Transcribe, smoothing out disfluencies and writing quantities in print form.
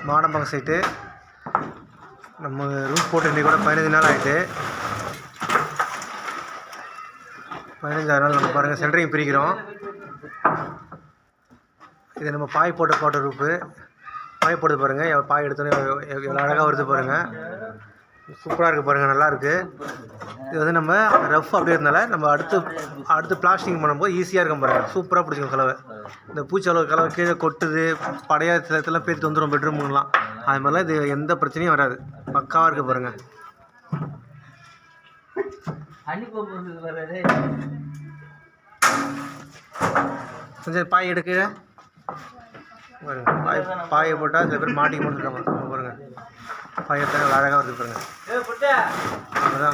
மாடம்பகம் site நம்ம root போட்டு இன்றைக்கி கூட 15 நாள் ஆகிட்டு. 15ஆவது நாள் நம்ம பாருங்கள் சென்ட்ரிங் பிரிக்கிறோம். இது நம்ம பாய் போட்ட ரூப்பு. பாய் போட்டு பாருங்கள், பாய் எடுத்தோன்னே எவ்வளோ அழகாக வருது பாருங்கள். சூப்பராக இருக்குது பாருங்கள், நல்லாயிருக்கு. இது வந்து நம்ம ரஃப் அப்படியே இருந்தால நம்ம அடுத்து பிளாஸ்டிங் பண்ணும்போது ஈஸியாக இருக்கும் பாருங்கள். சூப்பராக பிடிச்சிக்கும் கலவை. இந்த பூச்சளவு கலவை கீழே கொட்டுது, படையா சிலத்தெல்லாம் பேர்த்து வந்துடும் பெட்ரூம்லாம். அது மாதிரிலாம் இது எந்த பிரச்சனையும் வராது, பக்காவாக இருக்குது பாருங்கள். கொஞ்சம் பாய் எடுக்க பாருங்க. பாயை போட்டால் சில பேர் மாட்டிக்க போட்டுருக்காங்க பாருங்கள். பாயை அழகாக வருது பாருங்கள். அதுதான்